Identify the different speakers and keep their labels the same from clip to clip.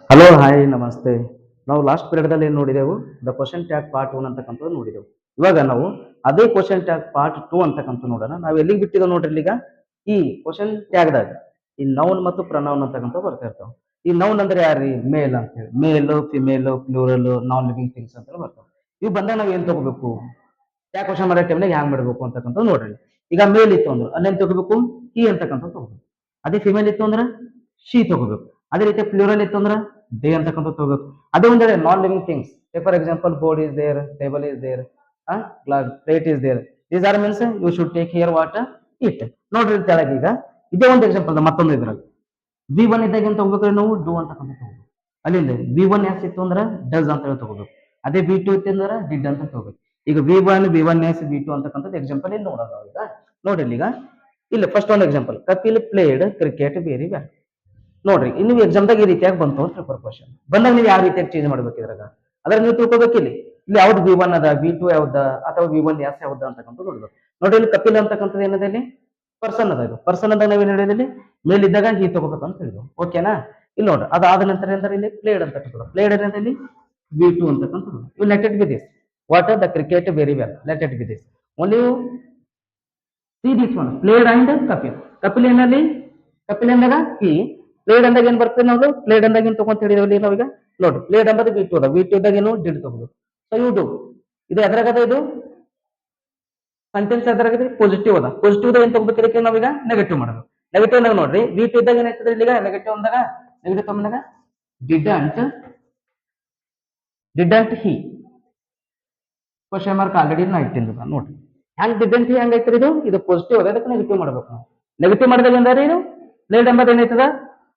Speaker 1: Hello hi ನಮಸ್ತೆ. ನಾವು last ಪೀರಿಯಡ್ದಲ್ಲಿ ಏನು ನೋಡಿದೆವು, ದ ಕ್ವಶನ್ ಟ್ಯಾಗ್ ಪಾರ್ಟ್ 1 ಅಂತಕ್ಕಂಥದ್ದು ನೋಡಿದೆವು. ಇವಾಗ ನಾವು ಅದೇ ಕ್ವಶನ್ ಟ್ಯಾಗ್ ಪಾರ್ಟ್ 2 ಅಂತಕ್ಕಂಥ ನೋಡೋಣ. ನಾವು ಎಲ್ಲಿಗೆ ಬಿಟ್ಟಿದ್ದೇವೆ ನೋಡ್ರಿ ಈಗ, ಈ ಕ್ವಶನ್ ಟ್ಯಾಗ್ದಾಗ ಈ ನೌನ್ ಮತ್ತು ಪ್ರನೌನ್ ಅಂತಕ್ಕಂಥ ಬರ್ತಾ ಇರ್ತಾವೆ. ಈ ನೌನ್ ಅಂದ್ರೆ ಯಾರ್ರಿ? ಮೇಲ್ ಅಂತ ಹೇಳಿ, male, female, plural, non living things ಅಂತ ಬರ್ತಾವೆ. ಇವು ಬಂದಾಗ ನಾವು ಏನ್ ತಗೋಬೇಕು, ಟ್ಯಾಗ್ ಕ್ವಶನ್ ಮಾಡೋ ಟೈಮ್ನಾಗ ಹ್ಯಾಂಗ್ ಮಾಡಬೇಕು ಅಂತಕ್ಕಂಥ ನೋಡ್ರಿ. ಈಗ ಮೇಲ್ ಇತ್ತು ಅಂದ್ರೆ ಅಲ್ಲೇನ್ ತಗೋಬೇಕು, ಹಿ ಅಂತಕ್ಕಂಥ ತಗೋಬೇಕು. ಅದೇ ಫಿಮೇಲ್ ಇತ್ತು ಅಂದ್ರೆ ಶಿ ತಗೋಬೇಕು. ಅದೇ ರೀತಿ ಪ್ಲೂರಲ್ ಇತ್ತು ಅಂದ್ರೆ ದೇ ಅಂತಕ್ಕಂಥ ತಗೋಬೇಕು. ಅದೇ ಒಂದ್ non living things, for example board is there, table is there, plate is there, these are means you should take here what it. ನೋಡ್ರಿ ಕೆಳಗೆ ಈಗ ಇದೇ ಒಂದು ಎಕ್ಸಾಂಪಲ್ ಮತ್ತೊಂದು ಇದ್ರಲ್ಲಿ ವಿ ಒನ್ ಇದ್ದಾಗ ಏನ್ ತಗೋಬೇಕ್ರಿ ನಾವು, ಡೂ ಅಂತಕ್ಕಂಥ ತಗೋಬೇಕು. ಅಲ್ಲಿಂದ ವಿ ಒನ್ ಎಸ್ ಇತ್ತು ಅಂದ್ರೆ ಡಸ್ ಅಂತ ಹೇಳಿ ತಗೋಬೇಕು. ಅದೇ ವಿ ಟು ಇತ್ತು ಅಂದ್ರೆ ಡಿಡ್ ಅಂತ ತಗೋಬೇಕು. ಈಗ V one S V to ಅಂತಕ್ಕಂಥದ್ದು ಎಕ್ಸಾಂಪಲ್ ಇಲ್ಲಿ ನೋಡೋಣ ಈಗ. ನೋಡ್ರಿ ಈಗ ಇಲ್ಲಿ ಫಸ್ಟ್ ಒಂದು example, Kapil played cricket very well. ನೋಡ್ರಿ ಇನ್ನು ಎಕ್ಸಾಮ್ದಾಗ ಈ ರೀತಿಯಾಗಿ ಬಂತು ಅಂತ ಪೇಪರ್ ಕ್ವಶನ್ ಬಂದಾಗ ನೀವು ಯಾವ ರೀತಿಯಾಗಿ ಚೇಂಜ್ ಮಾಡ್ಬೇಕು ಇದ್ರಾಗ, ಅದ್ರ ನೀವು ತಿಳ್ಕೊಬೇಕು. ಇಲ್ಲಿ ಇಲ್ಲಿ ಯಾವ್ದು ವಿ ಒನ್ ಅದ, ವಿ ಟು ಯಾವ್ದ, ಅಥವಾ ವಿ ಒನ್ ಎಸ್ ಯಾವ್ದ ಅಂತಕ್ಕಂಥ ನೋಡ್ಬೇಕು. ನೋಡ್ರಿ ಇಲ್ಲಿ ಕಪಿಲ್ ಅಂತಕ್ಕಂಥದ್ದು ಏನದ, ಇಲ್ಲಿ ಪರ್ಸನ್ ಅದ. ಇದು ಪರ್ಸನ್ ಅಂದಾಗ ನಾವೇನ್ ಹೇಳಿದ್ರಿ, ಮೇಲಿದ್ದಾಗ ಹೀ ತಗೋಬೇಕು ಅಂತ ಹೇಳಿದ್ವಿ. ಓಕೆನಾ? ಇಲ್ಲಿ ನೋಡ್ರಿ ಅದಾದ ನಂತರ ಏನಂದ್ರೆ ಇಲ್ಲಿ ಪ್ಲೇಡ್ ಅಂತಕ್ಕಂಥದ್ದು, ಪ್ಲೇಡ್ ಏನಂದ್ರೆ ಇಲ್ಲಿ ವಿ ಟು ಅಂತಕ್ಕಂಥದ್ದು. ಇವು let it be this, what the cricket very well, let it be this only see this one, played and Kapil. Kapil ಏನಲ್ಲಿ, ಕಪಿಲ್ ಎಂದಾಗ ಹಿ, ಪ್ಲೇಡ್ ಅಂದಾಗ ಏನ್ ಬರ್ತದೆ, ನಾವು ಪ್ಲೇಡ್ ಅಂದಾಗ ಏನ್ ತಗೊಂತ ಹೇಳಿದ್ವಿ ನಾವೀಗ. ನೋಡಿ ಪ್ಲೇಡ್ ಅಂಬದು ವಿ ಟು ಅದ, ವಿ ಟು ಇದ್ದಾಗ ಏನು ಡಿಡ್ ತಗೋದು. ಸೊ ಯು ಡು, ಇದು ಎದ್ರಾಗದ, ಇದು ಸೆಂಟೆನ್ಸ್ ಎದ್ರಾಗದೆ ಪಾಸಿಟಿವ್ ಅದ. ಪಾಸಿಟಿವ್ ಏನ್ ತಗೋಬೇಕು ನಾವೀಗ, ನೆಗೆಟಿವ್ ಮಾಡಬೇಕು. ನೆಗೆಟಿವ್ ನಾಗ ನೋಡ್ರಿ ವಿ ಟು ಇದ್ದಾಗ ಏನಾಯ್ತದೆ ಈಗ, ನೆಗೆಟಿವ್ ಅಂದಾಗ, ನೆಗೆಟಿವ್ ತಗೊಂಡಾಗ didn't he question mark already ನಾ ಇಟ್ಟಿದ್ದ. ನೋಡ್ರಿ ಹ್ಯಾಂಗ್ ಡಿಡಂಟ್ ಹಿ ಹಂಗ ಐತ್ರಿ, ಇದು ಪಾಸಿಟಿವ್ ಅದ, ಅದಕ್ಕೆ ನೆಗೆಟಿವ್ ಮಾಡ್ಬೇಕು ನಾವು. ನೆಗೆಟಿವ್ ಮಾಡಿದಾಗ ಅಂದ್ರೆ ಇದು ಪ್ಲೇಡ್ ಎಂಬುದು ಏನಾಯ್ತದ,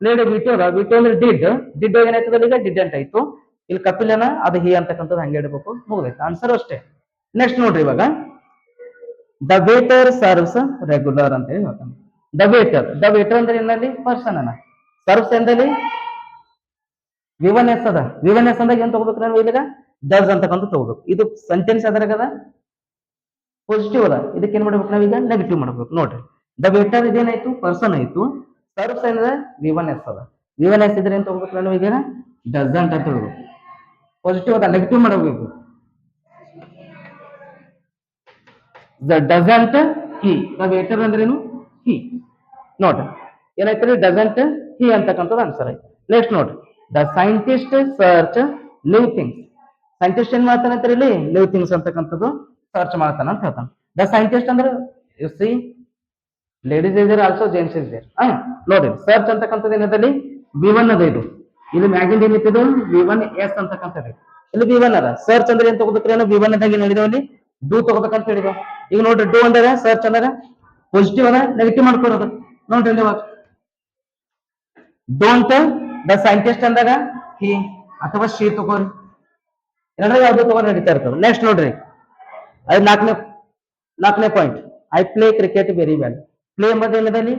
Speaker 1: ಪ್ಲೇಡ್ ವಿ ಟು ಅದ, ವಿ ಟು ಅಂದ್ರೆ ಡಿಡ್ ಏನಾಯ್ತದ ಈಗ ಡಿಡೆಂಟ್ ಆಯ್ತು. ಇಲ್ಲಿ ಕಪಿಲನ ಅದು ಹಿ ಅಂತಕ್ಕಂಥದ್ದು ಹಂಗೆ ಇಡಬೇಕು, ಮುಗಿದೈತೆ ಆನ್ಸರ್ ಅಷ್ಟೇ. ನೆಕ್ಸ್ಟ್ ನೋಡ್ರಿ ಇವಾಗ ದ ವೇಟರ್ ಸರ್ವ್ಸ್ ರೆಗ್ಯುಲರ್ ಅಂತ ಹೇಳಿ ಹೇಳ್ತಾನೆ. ದ ವೇಟರ್ ಅಂದ್ರೆ ಏನಲ್ಲಿ ಪರ್ಸನ್ ಅನ್ನ, ಸರ್ವ್ಸ್ ಎಂದಲ್ಲಿ ವಿವನ್ ಎಸ್ ಅದ. ವಿವನ್ ಎಸ್ ಅಂದಾಗ ಏನ್ ತಗೋಬೇಕು ನಾವು ಈಗ, ಡಸ್ ಅಂತಕ್ಕಂಥ ತಗೋಬೇಕು. ಇದು ಸೆಂಟೆನ್ಸ್ ಅದ್ರಾಗದ ಪಾಸಿಟಿವ್ ಅದ, ಇದಕ್ಕೆ ಏನ್ ಮಾಡ್ಬೇಕು ನಾವೀಗ, ನೆಗೆಟಿವ್ ಮಾಡ್ಬೇಕು. ನೋಡ್ರಿ ದ ವೇಟರ್ ಇದೇನಾಯ್ತು, ಪರ್ಸನ್ ಆಯ್ತು. ಸರ್ವ್ಸ್ ಅಂದ್ರೆ ವಿವನ್ ಎಸ್ ಅದ. ವಿವನ್ ಎಸ್ ಇದ್ರೆ ಏನ್ ತಗೋಬೇಕು ನಾನು ಈಗ, ಡಸಂಟ್ ಅಂತ ಹೇಳ್ಬೇಕು. ಪಾಸಿಟಿವ್ ಅದ, ನೆಗೆಟಿವ್ ಮಾಡಬೇಕು. The doesn't he, the waiter ಅಂದ್ರೇನು ಹಿ. ನೋಡ್ರಿ ಏನಾಯ್ತು, ಡಸಂಟ್ ಹಿ ಅಂತಕ್ಕಂಥದ್ದು ಆನ್ಸರ್ ಆಯ್ತು. ನೆಕ್ಸ್ಟ್ ನೋಡ್ರಿ the scientist search live things. Scientist ಏನ್ ಮಾಡ್ತಾನೆ ಅಂತ ಇಲ್ಲಿ, ಲಿವ್ ಥಿಂಗ್ಸ್ ಅಂತಕ್ಕಂಥದ್ದು ಸರ್ಚ್ ಮಾಡ್ತಾನ ಅಂತ ಹೇಳ್ತಾನೆ. ದ ಸೈಂಟಿಸ್ಟ್ ಅಂದ್ರೆ you see ladies is there also gents is there. ನೋಡ್ರಿ ಸರ್ಚ್ ಅಂತಕ್ಕಂಥದ್ದು ಏನದಲ್ಲಿ ವಿ ಒನ್ ಅದ. ಇದು ಇಲ್ಲಿ ಮ್ಯಾಗಿಂದ ಏನಿತ್ತು, ವಿ ಒನ್ ಎಸ್ ಅಂತಕ್ಕಂಥದ್ದು. ಇಲ್ಲಿ ವಿ ಒನ್ ಅದ. ಸರ್ಚ್ ಅಂದ್ರೆ ಏನ್ ತಗೋಬೇಕ್ರಿ, ವಿ ಒನ್ ಅದಾಗ ಏನ್ ಹೇಳಿದವ ಅಲ್ಲಿ, ಡೂ ತಗೋಬೇಕಂತ ಹೇಳಿದವ. ಈಗ ನೋಡ್ರಿ ಡೂ ಅಂದಾಗ ಸರ್ಚ್ ಅಂದಾಗ ಪಾಸಿಟಿವ್ ಅದ, ನೆಗೆಟಿವ್ ಮಾಡ್ಕೊಡೋದು. ನೋಡ್ರಿ ಇಲ್ಲಿ ಡೋಂಟ್ ದ ಸೈಂಟಿಸ್ಟ್ ಅಂದಾಗ ಹಿ ಅಥವಾ ಶಿ ತಗೋರಿ, ಎರಡರ ಯಾವ್ದು ತಗೊಂಡ್ ನಡೀತಾ ಇರ್ತದೆ. ನೆಕ್ಸ್ಟ್ ನೋಡ್ರಿ ಅದು ನಾಲ್ಕನೇ point, I play cricket very well. Play ಎಂಬುದು ಏನದಲ್ಲಿ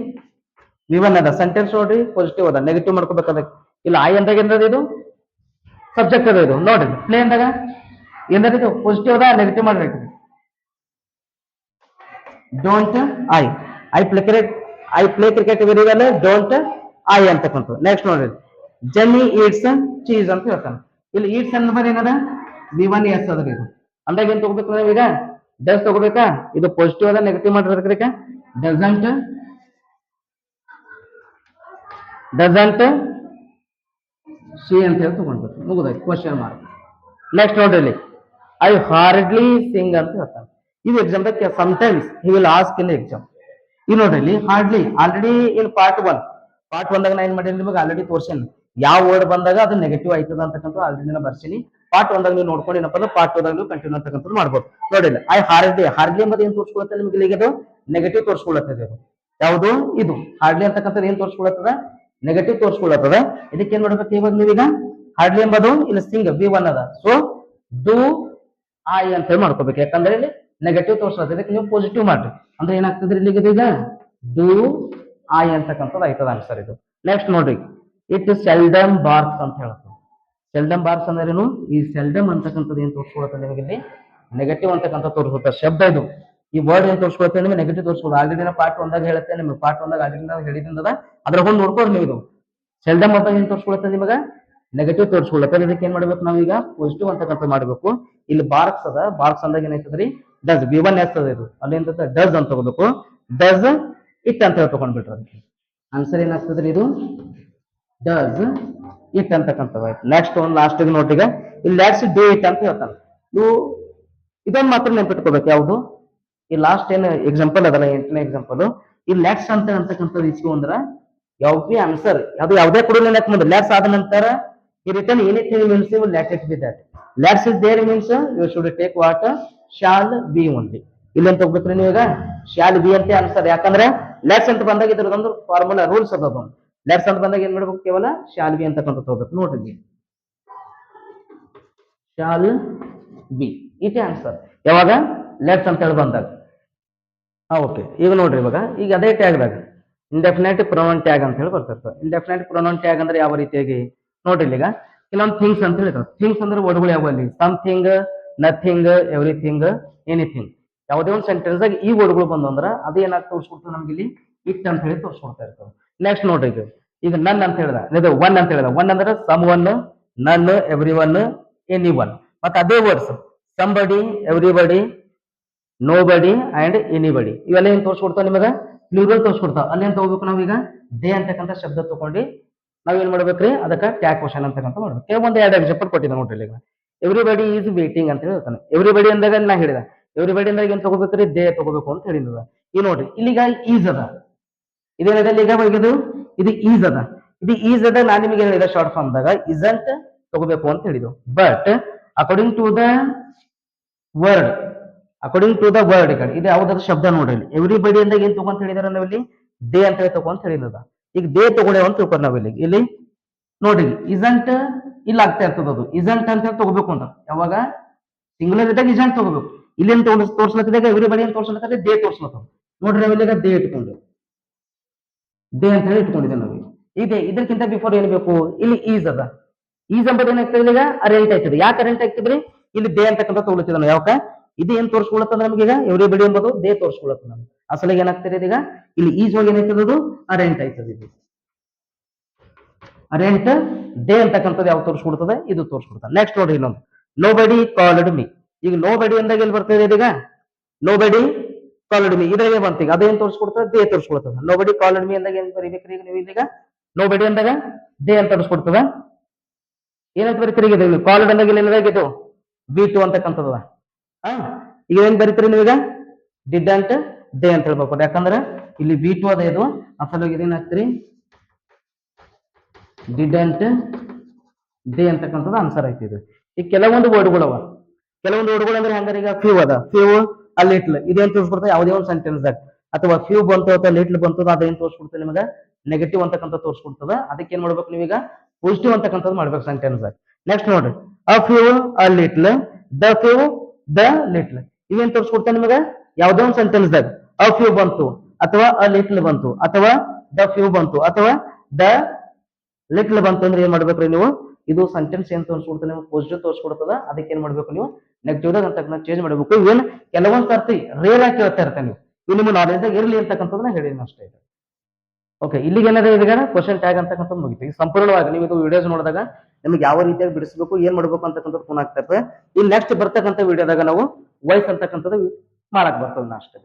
Speaker 1: ವಿವನ್ ಅದ. ಸೆಂಟೆನ್ಸ್ ನೋಡ್ರಿ ಪಾಸಿಟಿವ್ ಅದ, ನೆಗೆಟಿವ್ ಮಾಡ್ಕೋಬೇಕಾದ. ಇಲ್ಲ ಐ ಅಂದಾಗ ಏನದ, ಇದು ಸಬ್ಜೆಕ್ಟ್ ಅದ. ಇದು ನೋಡ್ರಿ ಪ್ಲೇ ಅಂದಾಗ ಏನದ, ಇದು ಪಾಸಿಟಿವ್ ಅದ, ನೆಗೆಟಿವ್ ಮಾಡ್ಬೇಕು. Don't I, I play cricket very well, don't I ಅಂತಕ್ಕಂಥದ್ದು. ನೆಕ್ಸ್ಟ್ ನೋಡ್ರಿ ಜೆನ್ನಿ ಈಟ್ಸ್ ಚೀಸ್ ಅಂತ ಹೇಳ್ತಾನೆ. ಇಲ್ಲಿ ಈಟ್ಸ್ ಅನ್ನೋದು ಏನದ, ವಿ ಒನ್ ಎಸ್ ಅದ. ಇದು ಅಂದಾಗ ಏನ್ ತಗೋಬೇಕು ನಾವೀಗ, ಡಸ್ ತಗೋಬೇಕಾ. ಇದು ಪಾಸಿಟಿವ್ ಅದ, ನೆಗೆಟಿವ್ ಮಾಡಿರ್ಬೇಕ. ಡಸಂಟ್ ಸಿ ಅಂತ ಹೇಳಿ ತಗೊಂಡ್ಬೇಕು, ಮುಗಿದಾಯ್ತು ಕ್ವಶನ್ ಮಾರ್ಕ್. ನೆಕ್ಸ್ಟ್ ನೋಡ್ರಿ ಐ ಹಾರ್ಡ್ಲಿ ಸಿಂಗ್ ಅಂತ ಹೇಳ್ತಾನೆ. ಇದು ಎಕ್ಸಾಮ್ದಾಗ sometimes he will ask in exam. ಈ ನೋಡ್ರಿ ಹಾರ್ಡ್ಲಿ ಆಲ್ರೆಡಿ ಇನ್ ಪಾರ್ಟ್ ಒನ್ದಾಗ ನಾ ಏನ್ ಮಾಡೀನಿ ನಿಮಗೆ ಆಲ್ರೆಡಿ ತೋರ್ಸೇನಿ. ಯಾವ ವರ್ಡ್ ಬಂದಾಗ ಅದು ನೆಗೆಟಿವ್ ಆಯ್ತದ ಅಂತಕ್ಕಂಥ ಆಲ್ರೆಡಿ ನಾ ಬರ್ಸೀನಿ. ಪಾರ್ಟ್ ಒಂದಾಗ ನೀವು ನೋಡ್ಕೊಂಡು ಏನಪ್ಪ ಅಂದ್ರೆ ಪಾರ್ಟ್ ಟೂದಾಗ ನೀವು ಕಂಟಿನ್ಯೂ ಅಂತಕ್ಕಂಥದ್ದು ಮಾಡ್ಬೋದು. ನೋಡಿಲ್ಲ ಐ ಹಾರ್ಡ್ಲಿ ಎಂಬುದು ಏನ್ ತೋರಿಸ್ಕೊಳತ್ತೆ ನಿಮ್ಗೆ, ಇಲ್ಲಿಗೆ ಅದು ನೆಗೆಟಿವ್ ತೋರಿಸ್ಕೊಳತ್ತದ. ಅದು ಯಾವುದು, ಇದು ಹಾರ್ಡ್ಲಿ ಅಂತಕ್ಕಂಥದ್ದು ಏನ್ ತೋರಿಸ್ಕೊಳತ್ತದ, ನೆಗೆಟಿವ್ ತೋರಿಸ್ಕೊಳತ್ತದ. ಇದಕ್ಕೆ ಏನ್ ಮಾಡ್ಬೇಕು ಇವಾಗ ನೀವೀಗ, ಹಾರ್ಡ್ಲಿ ಎಂಬುದು ಇಲ್ಲಿ ಸಿಂಗ್ ವಿ ಒನ್ ಅದ. ಸೊ ಡೂ ಐ ಅಂತ ಹೇಳಿ ಮಾಡ್ಕೋಬೇಕು, ಯಾಕಂದ್ರೆ ಇಲ್ಲಿ ನೆಗೆಟಿವ್ ತೋರಿಸ್ತದೆ. ಇದಕ್ಕೆ ನೀವು ಪಾಸಿಟಿವ್ ಮಾಡ್ರಿ ಅಂದ್ರೆ ಏನಾಗ್ತದ್ರಿ ಇಲ್ಲಿಗೆ, ಈಗ ಡೂ ಐ ಅಂತಕ್ಕಂಥದ್ದು ಆಯ್ತದ ಆನ್ಸರ್ ಇದು. ನೆಕ್ಸ್ಟ್ ನೋಡ್ರಿ ಇಟ್ ಸೆಲ್ಡಮ್ ಬಾರ್ಕ್ಸ್ ಅಂತ ಹೇಳ್ತಾರೆ. ಸೆಲ್ಡಮ್ ಬಾರ್ಕ್ಸ್ ಅಂದ್ರೇನು, ಈ ಸೆಲ್ಡಮ್ ಅಂತಕ್ಕಂಥದ್ದು ಏನ್ ತೋರಿಸ್ಕೊಳುತ್ತೆ ನಿಮಗೆ ಇಲ್ಲಿ, ನೆಗೆಟಿವ್ ಅಂತಕ್ಕಂಥ ತೋರಿಸುತ್ತೆ ಶಬ್ದ. ಇದು ಈ ವರ್ಡ್ ಏನ್ ತೋರಿಸ್ಕೊಳುತ್ತೆ ನಿಮಗೆ, ನೆಗೆಟಿವ್ ತೋರಿಸ್ಬೋದು. ಆಲ್ರೆಡಿ ಪಾರ್ಟ್ ಒಂದಾಗ ಹೇಳುತ್ತೆ ನಿಮಗೆ, ಪಾರ್ಟ್ ಒಂದಾಗ ಆಲ್ರೆಡಿ ನಾವು ಹೇಳಿದ್ರಿಂದ ಅದ್ರ ಒಂದು ನೋಡ್ಕೊಂಡು ನೀವು. ಇದು ಸೆಲ್ಡಮ್ ಅಂತ ಏನ್ ತೋರಿಸ್ಕೊಳುತ್ತೆ ನಿಮಗೆ, ನೆಗೆಟಿವ್ ತೋರಿಸ್ಕೊಳ್ಳುತ್ತೆ. ಇದಕ್ಕೆ ಏನ್ ಮಾಡ್ಬೇಕು ನಾವೀಗ ಪಾಸಿಟಿವ್ ಅಂತಕ್ಕಂಥ ಮಾಡ್ಬೇಕು. ಇಲ್ಲಿ ಬಾರ್ಕ್ಸ್ ಅದ, ಬಾರ್ಕ್ಸ್ ಅಂದಾಗ ಏನಾಯ್ತದ್ರಿ ಡಸ್ V1S ಅದ, ಇದು ಅಲ್ಲೇನ್ ಡಸ್ ಅಂತ ತಗೋಬೇಕು. ಡಸ್ ಇಟ್ ಅಂತ ಹೇಳಿ ತಗೊಂಡ್ಬಿಟ್ರೆ ಅದಕ್ಕೆ ಆನ್ಸರ್ ಏನಾಗ್ತದ್ರಿ, ಇದು ಡಸ್ ಇಟ್ ಅಂತಕ್ಕಂಥದ್ದು ಆಯ್ತು. ನೆಕ್ಸ್ಟ್ ಒಂದು ಲಾಸ್ಟ್ ನೋಟಿಗ ಇಲ್ಲಿ ಲೆಟ್ಸ್ ಡೂ ಇಟ್ ಅಂತ ಹೇಳ್ತಾನೆ. ನೀವು ಇದೊಂದು ಮಾತ್ರ ನೆನ್ಪಿಟ್ಕೋಬೇಕು. ಯಾವುದು ಈ ಲಾಸ್ಟ್ ಏನು ಎಕ್ಸಾಂಪಲ್ ಅದಲ್ಲ, 8ನೇ ಎಕ್ಸಾಂಪಲ್, ಈ ಲೆಟ್ಸ್ ಅಂತ ಅಂತಕ್ಕಂಥದ್ದು ಇಸ್ಕು ಅಂದ್ರ ಯಾವ ಬಿ ಆನ್ಸರ್ ಅದು ಯಾವುದೇ ಕೂಡ ನೆನಪು ಮುಂದೆ ಲೆಟ್ಸ್ ಆದ ನಂತರ ಈ return anything means you let it be that. Let's is there means you should take what shall be only. ಇಲ್ಲಿ ಅಂತ ಹೋಗ್ಬೇಕ್ರಿ ನೀವು ಈಗ ಶಾಲ್ ಬಿ ಅಂತ ಆನ್ಸರ್. ಯಾಕಂದ್ರೆ ಲೆಟ್ಸ್ ಅಂತ ಬಂದಾಗ ಇದ್ರದೊಂದು ಫಾರ್ಮುಲಾ ರೂಲ್ಸ್ ಅದ. ಲೆಟ್ಸ್ ಅಂತ ಬಂದಾಗ ಏನ್ ಮಾಡ್ಬೇಕು, ಕೇವಲ ಶಾಲ್ ಬಿ ಅಂತಕ್ಕಂಥ ಹೋಗ್ಬೇಕು. ನೋಡ್ರಿ ಶಾಲ್ ಬಿ ಇಟ್ ಆನ್ಸರ್ ಯಾವಾಗ ಲೆಟ್ಸ್ ಅಂತ ಹೇಳಿ ಬಂದಾಗ. ಓಕೆ, ಈಗ ನೋಡ್ರಿ ಇವಾಗ ಈಗ ಅದೇ ಟ್ಯಾಗ್ದಾಗ ಇಂಡೆಫಿನೈಟ್ ಪ್ರೊನೌನ್ ಟ್ಯಾಗ್ ಅಂತ ಹೇಳಿ ಬರ್ತಿರ್ತದೆ. ಇಂಡೆಫಿನೈಟ್ ಪ್ರೊನೌನ್ ಟ್ಯಾಗ್ ಅಂದ್ರೆ ಯಾವ ರೀತಿಯಾಗಿ ನೋಡ್ರಿ, ಈಗ ಕೆಲವೊಂದು ಥಿಂಗ್ಸ್ ಅಂತ ಹೇಳಿದ್ರು. ಥಿಂಗ್ಸ್ ಅಂದ್ರೆ ವರ್ಡ್ಗಳು ಯಾವ ಅಲ್ಲಿ ಸಮಥಿಂಗ್, ನಥಿಂಗ್, ಎವ್ರಿಥಿಂಗ್, ಎನಿಥಿಂಗ್. ಯಾವುದೇ ಒಂದು ಸೆಂಟೆನ್ಸ್ ಆಗಿ ಈ ವರ್ಡ್ಗಳು ಬಂದು ಅಂದ್ರೆ ಅದು ಏನಾಗಿ ತೋರಿಸ್ಕೊಡ್ತದೆ ನಮ್ಗೆ ಇಲ್ಲಿ ಇಟ್ ಅಂತ ಹೇಳಿ ತೋರಿಸ್ಕೊಡ್ತಾ ಇರ್ತದೆ. ನೆಕ್ಸ್ಟ್ ನೋಡ್ರಿ ಈಗ ನನ್ ಅಂತ ಹೇಳಿದ, ಇದು ಒನ್ ಅಂತ ಹೇಳಿದ. ಒನ್ ಅಂದ್ರೆ ಸಮ್ ಒನ್, ನನ್, ಎವ್ರಿ ಒನ್, ಎನಿ ಒನ್. ಮತ್ತೆ ಅದೇ words somebody, everybody, nobody and anybody ಇವೆಲ್ಲ ಏನ್ ತೋರಿಸ್ಕೊಡ್ತಾವ ನಿಮಗೆ ಪ್ಲೂರಲ್ ತೋರಿಸ್ಕೊಡ್ತಾವ. ಅಲ್ಲೇನ್ ತಗೋಬೇಕು ನಾವೀಗ ದೇ ಅಂತಕ್ಕಂಥ ಶಬ್ದ ತಗೊಂಡು ನಾವೇನ್ ಮಾಡ್ಬೇಕ್ರಿ ಅದಕ್ಕೆ ಟ್ಯಾಗ್ ಕ್ವಶನ್ ಅಂತಕ್ಕಂಥ ಮಾಡ್ಬೇಕು. ಕೆಲವೊಂದು 2 ಎಕ್ಸಾಂಪಲ್ ಕೊಟ್ಟಿದ್ದೆ ನೋಡ್ರಿ. ಈಗ ಎವ್ರಿಬಡಿ ಈಸ್ ವೇಟಿಂಗ್ ಅಂತ ಹೇಳ್ತಾನೆ. ಎವ್ರಿಬಡಿ ಅಂದಾಗ ನಾ ಹೇಳಿದ ಎವ್ರಿಬಡಿ ಅಂದಾಗ ಏನ್ ತಗೋಬೇಕ್ರಿ ದೇ ತಗೋಬೇಕು ಅಂತ ಹೇಳಿದ. ಈ ನೋಡ್ರಿ ಇಲ್ಲಿಗ ಈಸ್ ಅದ, ಇದೇನಿದೆ ಈಗ ಇದು ಈಸ್ ಅದ. ಇದು ಈಸ್ ಅದ ನಾನು ನಿಮಗೆ ಹೇಳಿದ ಶಾರ್ಟ್ ಫಾರ್ಮ್ ದಾಗ ಇಸಂಟ್ ತಗೋಬೇಕು ಅಂತ ಹೇಳಿದ್ವು. But according to the word, according to the word ಇದು ಯಾವ್ದಾದ್ರು ಶಬ್ದ ನೋಡ್ರಿ. ಎವ್ರಿಬಡಿ ಅಂದಾಗ ಏನ್ ತಗೊಂತ ಹೇಳಿದಾರೆ ನಾವಿಲ್ಲಿ ದೇ ಅಂತ ಹೇಳಿ ತಗೊಂತ ಹೇಳಿದ. ಈಗ ದೇ ತಗೊಳ್ಳೇವ ಅಂತ ತಿಳ್ಕೊಂಡು ನಾವಿಲ್ಲಿ ಇಲ್ಲಿ ನೋಡ್ರಿ ಇಸಂಟ್ ಇಲ್ಲಿ ಆಗ್ತಾ ಇರ್ತದ. ಅದು ಇಸಂಟ್ ಅಂತ ಹೇಳಿ ತಗೋಬೇಕು ಅಂತ ಯಾವಾಗ ಸಿಂಗುಲರ್ ಇದ್ದಾಗ ಇಸಂಟ್ ತಗೋಬೇಕು. ಇಲ್ಲಿ ಏನ್ ತೋರ್ಸ್ಲತ್ತಿದಾಗ ಎವ್ರಿಬಡಿ ಅಂತ ತೋರ್ಸ್ಲತ್ತ ದೇ ತೋರ್ಸ್ಲತ್ತ. ನೋಡ್ರಿ ನಾವಿಲ್ಲಿ ದೇ ಇಟ್ಕೊಂಡು ದೇ ಅಂತ ಹೇಳಿ ಇಟ್ಕೊಂಡಿದ್ದೆ ನಾವು. ಇದೆ ಇದಕ್ಕಿಂತ ಬಿಫೋರ್ ಏನ್ ಬೇಕು, ಇಲ್ಲಿ ಈಸ್ ಅದ. ಈಸ್ ಅಂಬದು ಏನಾಗ್ತದೆ ಈಗ ಅರೆಂಟ್ ಆಗ್ತದೆ. ಯಾಕೆ ಅರೆಂಟ್ ಆಗ್ತಿದ್ರಿ ಇಲ್ಲಿ ದೇ ಅಂತಕ್ಕಂಥ ತಗೊಳ್ತಿದ. ಯಾಕ ಇದು ಏನ್ ತೋರಿಸ್ಕೊಳತ್ತಂದ್ರೆ ನಮ್ಗೆ ಈಗ ಎವ್ರಿಬಡಿ ಎಂಬುದು ದೇ ತೋರಿಸ್ಕೊಳತ್ತ. ನಮ್ಗೆ ಅಸಲಿಗೆ ಏನಾಗ್ತದೆ ಈಗ ಇಲ್ಲಿ ಈಸ್ ಹೋಗಿ ಏನಾಗ್ತದೆ ಅದು ಅರೆಂಟ್ ಆಯ್ತದೆ. ಇದು ಅರೆಂಟ್ ದೇ ಅಂತಕ್ಕಂಥದ್ದು ಯಾವ ತೋರಿಸ್ಕೊಡ್ತದೆ ಇದು ತೋರಿಸ್ಕೊಡ್ತದೆ. ನೆಕ್ಸ್ಟ್ ನೋಡ್ರಿ ಇನ್ನೊಂದು ನೋ ಬಡಿ ಕಾಲ್ಡ್ ಮೀ. ಈಗ ನೋ ಬಡಿ ಅಂದಾಗ ಎಲ್ಲಿ ಬರ್ತದೆ ಈಗ ನೋ ಬಡಿ ಕಾಲ್ಡ್ ಮೀ ಇದ್ರಾಗೆ ಬಂತ. ಈಗ ಅದೇನ್ ತೋರಿಸ್ಕೊಡ್ತದೆ ದೇ ತೋರಿಸ್ಕೊಡ್ತದೆ. ನೋ ಬಡಿ ಕಾಲ್ಡ್ ಮೀ ಅಂದಾಗ ಏನ್ ಬರೀಬೇಕ್ರಿ ಈಗ ನೀವು ಈಗ ನೋ ಬಡಿ ಅಂದಾಗ ದೇ ಅಂತ ತೋರಿಸ್ಕೊಡ್ತದ. ಏನಂತ ಬರೀತೀರಿ ಈಗ ಕಾಲ್ಡ್ ಅಂದಾಗ ಏನಾಗಿದ್ದು V2 ಅಂತಕ್ಕಂಥದ್ದು. ಈಗ ಏನ್ ಬರೀತೀರಿ ನೀವೀಗ ಡಿಡಂಟ್ ದೇ ಅಂತ ಹೇಳ್ಬೇಕು. ಯಾಕಂದ್ರೆ ಇಲ್ಲಿ V2 ಅದ. ಇದು ಅಸಲು ಏನ್ ಹಾಕ್ತಿರಿ ಡಿಡಂಟ್ ದೇ ಅಂತಕ್ಕಂಥದ್ದು ಆನ್ಸರ್ ಐತಿ. ಇದು ಈಗ ಕೆಲವೊಂದು ವರ್ಡ್ಗಳು ಅವ. ಕೆಲವೊಂದು ವರ್ಡ್ಗಳು ಅಂದ್ರೆ ಹೆಂಗಾರ ಈಗ ಫ್ಯೂ ಅದ, ಫ್ಯೂ ಆ ಲಿಟ್ಲ್ ಇದೇನ್ ತೋರಿಸ್ಕೊಡ್ತದೆ ಯಾವುದೇ ಒಂದು ಸೆಂಟೆನ್ಸ್ ದಾಗ. ಅಥವಾ ಫ್ಯೂ ಬಂತು ಅಥವಾ ಲಿಟ್ಲ್ ಬಂತು ಅದೇನ್ ತೋರಿಸ್ಕೊಡ್ತದೆ ನಿಮಗೆ ನೆಗೆಟಿವ್ ಅಂತಕ್ಕಂಥ ತೋರಿಸ್ಕೊಡ್ತದ. ಅದಕ್ಕೆ ಏನ್ ಮಾಡ್ಬೇಕು ನೀವೀಗ ಪಾಸಿಟಿವ್ ಅಂತಕ್ಕಂಥದ್ದು ಮಾಡ್ಬೇಕು ಸೆಂಟೆನ್ಸ್ ದಾಗ. ನೆಕ್ಸ್ಟ್ ನೋಡ್ರಿ a few, a little, the few, the little ಇವೇನ್ ತೋರಿಸ್ಕೊಡ್ತಾನೆ ನಿಮಗೆ ಯಾವುದೇ ಒಂದು ಸೆಂಟೆನ್ಸ್ ದಾಗ ಅ ಫ್ಯೂ ಬಂತು ಅಥವಾ ಅ ಲಿಟ್ಲ್ ಬಂತು ಅಥವಾ ದ ಫ್ಯೂ ಬಂತು ಅಥವಾ ದ ಲಿಟ್ಲ್ ಬಂತು ಅಂದ್ರೆ ಏನ್ ಮಾಡ್ಬೇಕ್ರಿ ನೀವು ಇದು ಸೆಂಟೆನ್ಸ್ ಏನ್ ತೋರಿಸ್ಕೊಡ್ತಾನೆ ನೀವು ಪಾಸಿಟಿವ್ ತೋರಿಸ್ಕೊಡ್ತದ. ಅದಕ್ಕೆ ಏನ್ ಮಾಡ್ಬೇಕು ನೀವು ನೆಗೆಟಿವ್ ದಾಗ ಅಂತಕ್ಕಂಥ ಚೇಂಜ್ ಮಾಡ್ಬೇಕು. ಏನ್ ಕೆಲವೊಂದ್ ಸರ್ತಿ ರೇರ್ ಆಗಿ ಕೇಳ್ತಾ ಇರ್ತಾನೆ ನೀವು ಇವು ನಿಮ್ಮ ನಾಲೆಜ್ ದಾಗ ಇರ್ಲಿ ಅಂತಕ್ಕಂಥದ್ದನ್ನ ಹೇಳಿದ್ದೀನಿ ಅಷ್ಟೇ. ಇದೆ ಓಕೆ, ಇಲ್ಲಿಗೆ ಏನಾದ್ರೆ ಈಗ ಕ್ವಶನ್ ಟ್ಯಾಗ್ ಅಂತಕ್ಕಂಥದ್ದು ಮುಗಿತು. ಈಗ ಸಂಪೂರ್ಣವಾಗಿ ನೀವು ಇದು ವಿಡಿಯೋಸ್ ನೋಡಿದಾಗ ನಿಮ್ಗೆ ಯಾವ ರೀತಿಯಾಗಿ ಬಿಡಿಸಬೇಕು ಏನ್ ಮಾಡ್ಬೇಕು ಅಂತಕ್ಕಂಥದ್ದು ಫೋನ್ ಆಗ್ತಾ ಇರ್ತದೆ. ಇಲ್ಲಿ ನೆಕ್ಸ್ಟ್ ಬರ್ತಕ್ಕಂಥ ವಿಡಿಯೋದಾಗ ನಾವು ವಾಯ್ಸ್ ಅಂತಕ್ಕಂಥದ್ದು ಮಾಡಕ್ ಬರ್ತದೆ ಅಷ್ಟೇ.